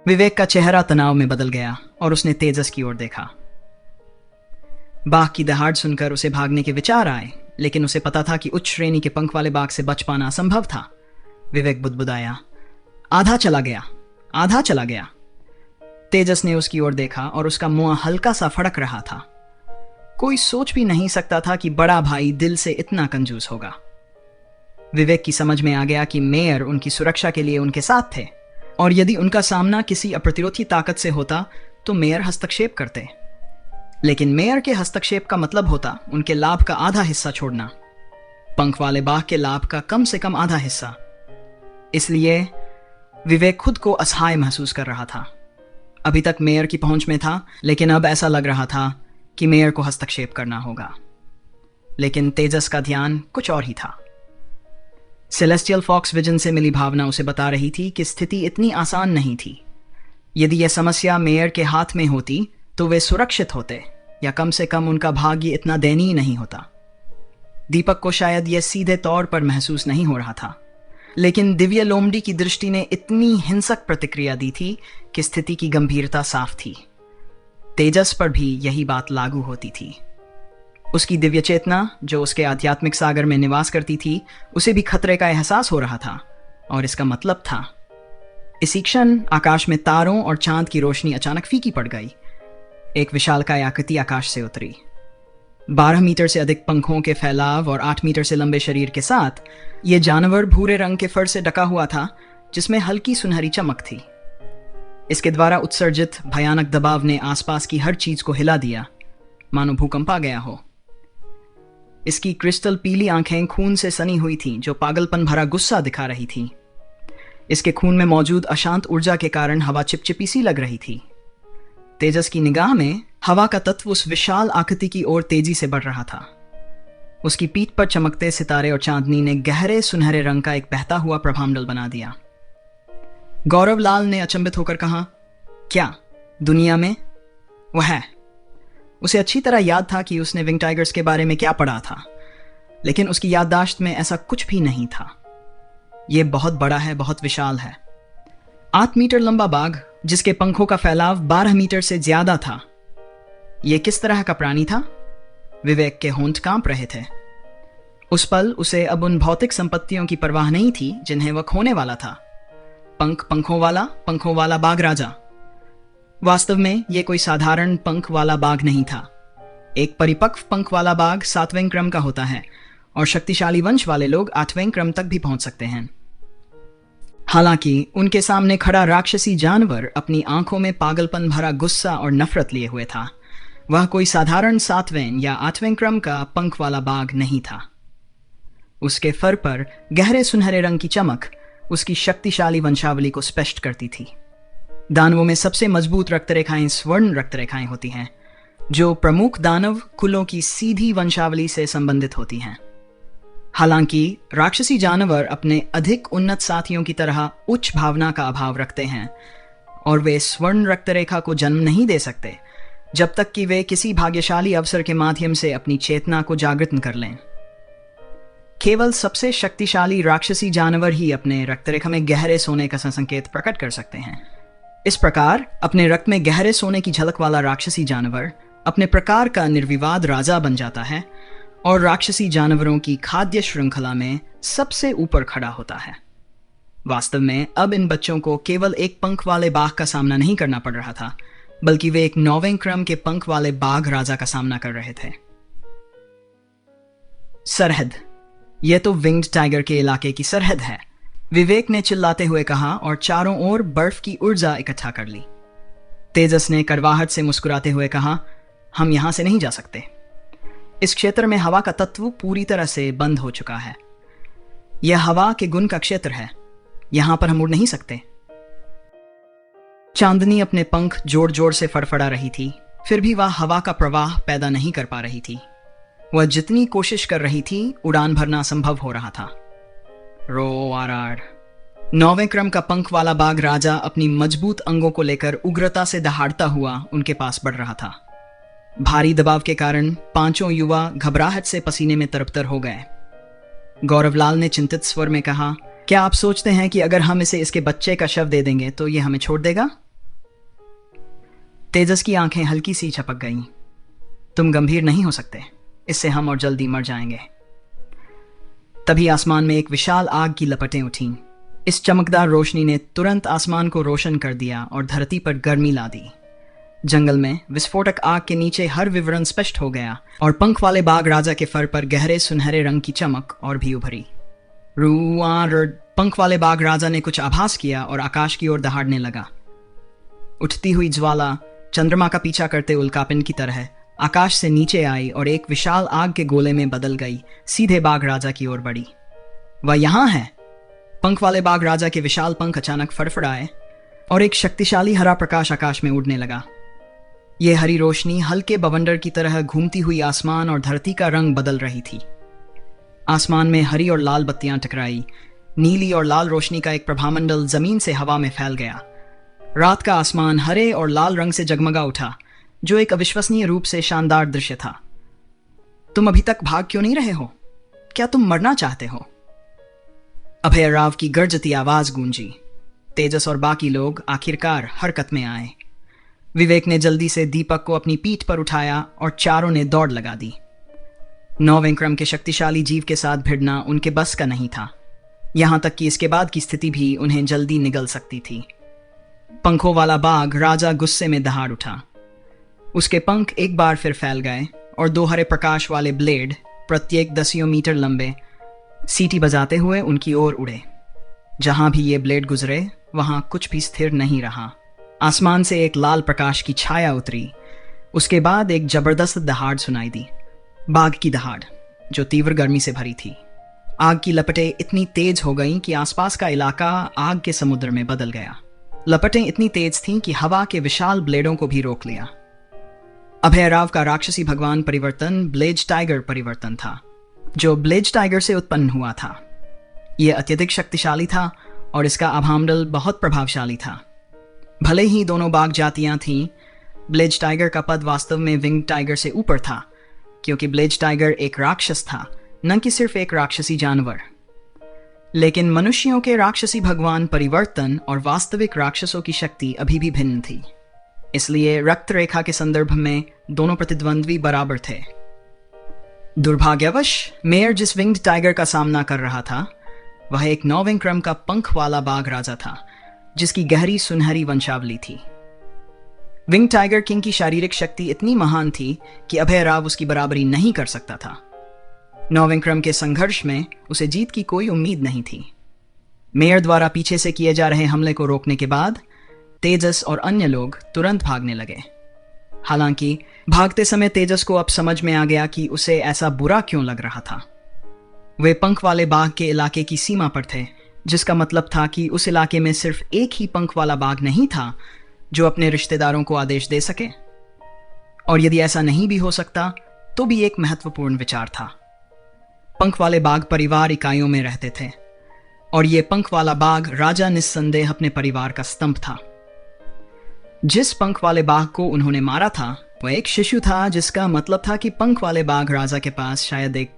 विवेक का चेहरा तनाव में बदल गया और उसने तेजस की ओर देखा। बाघ की दहाड़ सुनकर उसे भागने के विचार आए, लेकिन उसे पता था कि उच्च श्रेणी के पंख वाले बाघ से बच पाना असंभव था। विवेक बुदबुदाया, आधा चला गया, आधा चला गया। तेजस ने उसकी ओर देखा और उसका मुंह हल्का सा फड़क रहा था। कोई सोच भी नहीं सकता था कि बड़ा भाई दिल से इतना कंजूस होगा। विवेक की समझ में आ गया कि मेयर उनकी सुरक्षा के लिए उनके साथ थे, और यदि उनका सामना किसी अप्रतिरोधी ताकत से होता तो मेयर हस्तक्षेप करते। लेकिन मेयर के हस्तक्षेप का मतलब होता उनके लाभ का आधा हिस्सा छोड़ना, पंख वाले बाघ के लाभ का कम से कम आधा हिस्सा। इसलिए विवेक खुद को असहाय महसूस कर रहा था। अभी तक मेयर की पहुंच में था, लेकिन अब ऐसा लग रहा था कि मेयर को हस्तक्षेप करना होगा। लेकिन तेजस का ध्यान कुछ और ही था। सेलेस्टियल फॉक्स विजन से मिली भावना उसे बता रही थी कि स्थिति इतनी आसान नहीं थी। यदि यह समस्या मेयर के हाथ में होती तो वे सुरक्षित होते, या कम से कम उनका भाग्य इतना दयनीय नहीं होता। दीपक को शायद यह सीधे तौर पर महसूस नहीं हो रहा था, लेकिन दिव्य लोमड़ी की दृष्टि ने इतनी हिंसक प्रतिक्रिया दी थी कि स्थिति की गंभीरता साफ थी। तेजस पर भी यही बात लागू होती थी। उसकी दिव्य चेतना, जो उसके आध्यात्मिक सागर में निवास करती थी, उसे भी खतरे का एहसास हो रहा था, और इसका मतलब था। इसी क्षण आकाश में तारों और चांद की रोशनी अचानक फीकी पड़ गई। एक विशालकाय आकृति आकाश से उतरी। 12 मीटर से अधिक पंखों के फैलाव और 8 मीटर से लंबे शरीर के साथ यह जानवर भूरे रंग के फर से ढका हुआ था, जिसमें हल्की सुनहरी चमक थी। इसके द्वारा उत्सर्जित भयानक दबाव ने आसपास की हर चीज को हिला दिया, मानो भूकंप आ गया हो। इसकी क्रिस्टल पीली आंखें खून से सनी हुई थीं, जो पागलपन भरा गुस्सा दिखा रही थीं। इसके खून में मौजूद अशांत ऊर्जा के कारण हवा चिपचिपी सी लग रही थी। तेजस की निगाह में हवा का तत्व उस विशाल आकृति की ओर तेजी से बढ़ रहा था। उसकी पीठ पर चमकते सितारे और चांदनी ने गहरे सुनहरे रंग का एक बहता हुआ प्रभामंडल बना दिया। गौरव लाल ने अचंभित होकर कहा, क्या दुनिया में? वह है। उसे अच्छी तरह याद था कि उसने विंग टाइगर्स के बारे में क्या पढ़ा था, लेकिन उसकी याददाश्त में ऐसा कुछ भी नहीं था। यह बहुत बड़ा है, बहुत विशाल है। 8 मीटर लंबा बाघ, जिसके पंखों का फैलाव 12 मीटर से ज्यादा था। यह किस तरह का प्राणी था? विवेक के होंठ कांप रहे थे। उस पल उसे अब उन भौतिक संपत्तियों की परवाह नहीं थी जिन्हें वह खोने वाला था। पंखों वाला बाघ राजा। वास्तव में यह कोई साधारण पंख वाला बाघ नहीं था। एक परिपक्व पंख वाला बाघ 7वें क्रम का होता है, और शक्तिशाली वंश वाले लोग 8वें क्रम तक भी पहुंच सकते हैं। हालांकि उनके सामने खड़ा राक्षसी जानवर अपनी आंखों में पागलपन भरा गुस्सा और नफरत लिए हुए था। वह कोई साधारण 7वें या 8वें क्रम का पंख वाला बाघ नहीं था। उसके फर पर गहरे सुनहरे रंग की चमक उसकी शक्तिशाली वंशावली को स्पष्ट करती थी। दानवों में सबसे मजबूत रक्तरेखाएं स्वर्ण रक्तरेखाएं होती हैं, जो प्रमुख दानव कुलों की सीधी वंशावली से संबंधित होती हैं। हालांकि राक्षसी जानवर अपने अधिक उन्नत साथियों की तरह उच्च भावना का अभाव रखते हैं, और वे स्वर्ण रक्तरेखा को जन्म नहीं दे सकते जब तक कि वे किसी भाग्यशाली अवसर के माध्यम से अपनी चेतना को जागृत कर लें। केवल सबसे शक्तिशाली राक्षसी जानवर ही अपने रक्तरेखा में गहरे सोने का संकेत प्रकट कर सकते हैं। इस प्रकार अपने रक्त में गहरे सोने की झलक वाला राक्षसी जानवर अपने प्रकार का निर्विवाद राजा बन जाता है, और राक्षसी जानवरों की खाद्य श्रृंखला में सबसे ऊपर खड़ा होता है। वास्तव में अब इन बच्चों को केवल एक पंख वाले बाघ का सामना नहीं करना पड़ रहा था, बल्कि वे एक 9वें क्रम के पंख वाले बाघ राजा का सामना कर रहे थे। सरहद। यह तो विंग्ड टाइगर के इलाके की सरहद है, विवेक ने चिल्लाते हुए कहा, और चारों ओर बर्फ की ऊर्जा इकट्ठा कर ली। तेजस ने कड़वाहट से मुस्कुराते हुए कहा, हम यहां से नहीं जा सकते। इस क्षेत्र में हवा का तत्व पूरी तरह से बंद हो चुका है। यह हवा के गुण का क्षेत्र है, यहां पर हम उड़ नहीं सकते। चांदनी अपने पंख जोर जोर से फड़फड़ा रही थी, फिर भी वह हवा का प्रवाह पैदा नहीं कर पा रही थी। वह जितनी कोशिश कर रही थी, उड़ान भरना असंभव हो रहा था। रो आर 9वें क्रम का पंख वाला बाघ राजा अपनी मजबूत अंगों को लेकर उग्रता से दहाड़ता हुआ उनके पास बढ़ रहा था। भारी दबाव के कारण 5 युवा घबराहट से पसीने में तरबतर हो गए। गौरवलाल ने चिंतित स्वर में कहा, क्या आप सोचते हैं कि अगर हम इसे इसके बच्चे का शव दे देंगे तो ये हमें छोड़ देगा? तेजस की आंखें हल्की सी झपक गईं। तुम गंभीर नहीं हो सकते, इससे हम और जल्दी मर जाएंगे। तभी आसमान में एक विशाल आग की लपटें उठीं। इस चमकदार रोशनी ने तुरंत आसमान को रोशन कर दिया और धरती पर गर्मी ला दी। जंगल में विस्फोटक आग के नीचे हर विवरण स्पष्ट हो गया और पंख वाले बाघ राजा के फर पर गहरे सुनहरे रंग की चमक और भी उभरी। पंख वाले बाघ राजा ने कुछ आभास किया और आकाश की ओर दहाड़ने लगा। उठती हुई ज्वाला चंद्रमा का पीछा करते उल्कापिंड की तरह आकाश से नीचे आई और एक विशाल आग के गोले में बदल गई, सीधे बाघ राजा की ओर बढ़ी। वह यहां है। पंख वाले बाघ राजा के विशाल पंख अचानक फड़फड़ाए और एक शक्तिशाली हरा प्रकाश आकाश में उड़ने लगा। यह हरी रोशनी हल्के बवंडर की तरह घूमती हुई आसमान और धरती का रंग बदल रही थी। आसमान में हरी और लाल बत्तियां टकराई। नीली और लाल रोशनी का एक प्रभामंडल जमीन से हवा में फैल गया। रात का आसमान हरे और लाल रंग से जगमगा उठा, जो एक अविश्वसनीय रूप से शानदार दृश्य था। तुम अभी तक भाग क्यों नहीं रहे हो? क्या तुम मरना चाहते हो? अभय राव की गर्जती आवाज गूंजी। तेजस और बाकी लोग आखिरकार हरकत में आए। विवेक ने जल्दी से दीपक को अपनी पीठ पर उठाया और चारों ने दौड़ लगा दी। नौवें क्रम के शक्तिशाली जीव के साथ भिड़ना उनके बस का नहीं था, यहां तक कि इसके बाद की स्थिति भी उन्हें जल्दी निगल सकती थी। पंखों वाला बाघ राजा गुस्से में दहाड़ उठा। उसके पंख एक बार फिर फैल गए और दो हरे प्रकाश वाले ब्लेड, प्रत्येक 10 मीटर लंबे, सीटी बजाते हुए उनकी ओर उड़े। जहां भी ये ब्लेड गुजरे वहां कुछ भी स्थिर नहीं रहा। आसमान से एक लाल प्रकाश की छाया उतरी। उसके बाद एक जबरदस्त दहाड़ सुनाई दी, बाघ की दहाड़, जो तीव्र गर्मी से भरी थी। आग की लपटें इतनी तेज हो गईं कि आसपास का इलाका आग के समुद्र में बदल गया। लपटें इतनी तेज थीं कि हवा के विशाल ब्लेडों को भी रोक लिया। अभय राव का राक्षसी भगवान परिवर्तन ब्लेज टाइगर परिवर्तन था, जो ब्लेज टाइगर से उत्पन्न हुआ था। यह अत्यधिक शक्तिशाली था और इसका आभामंडल बहुत प्रभावशाली था। भले ही दोनों बाघ जातियां थीं, ब्लेज टाइगर का पद वास्तव में विंग टाइगर से ऊपर था, क्योंकि ब्लेज टाइगर एक राक्षस था, न कि सिर्फ एक राक्षसी जानवर। लेकिन मनुष्यों के राक्षसी भगवान परिवर्तन और वास्तविक राक्षसों की शक्ति अभी भी भिन्न थी। इसलिए रक्त रेखा के संदर्भ में दोनों प्रतिद्वंद्वी बराबर थे। दुर्भाग्यवश मेयर जिस विंग्ड टाइगर का सामना कर रहा था वह एक 9वें क्रम का पंख वाला बाघ राजा था, जिसकी गहरी सुनहरी वंशावली थी। विंग टाइगर किंग की शारीरिक शक्ति इतनी महान थी कि अभय राव उसकी बराबरी नहीं कर सकता था। 9वें क्रम के संघर्ष में उसे जीत की कोई उम्मीद नहीं थी। मेयर द्वारा पीछे से किए जा रहे हमले को रोकने के बाद तेजस और अन्य लोग तुरंत भागने लगे। हालांकि भागते समय तेजस को अब समझ में आ गया कि उसे ऐसा बुरा क्यों लग रहा था। वे पंख वाले बाघ के इलाके की सीमा पर थे, जिसका मतलब था कि उस इलाके में सिर्फ एक ही पंख वाला बाघ नहीं था जो अपने रिश्तेदारों को आदेश दे सके। और यदि ऐसा नहीं भी हो सकता तो भी एक महत्वपूर्ण विचार था। पंख वाले बाघ परिवार इकाइयों में रहते थे और ये पंख वाला बाघ राजा निस्संदेह अपने परिवार का स्तंभ था। जिस पंख वाले बाघ को उन्होंने मारा था वह एक शिशु था, जिसका मतलब था कि पंख वाले बाघ राजा के पास शायद एक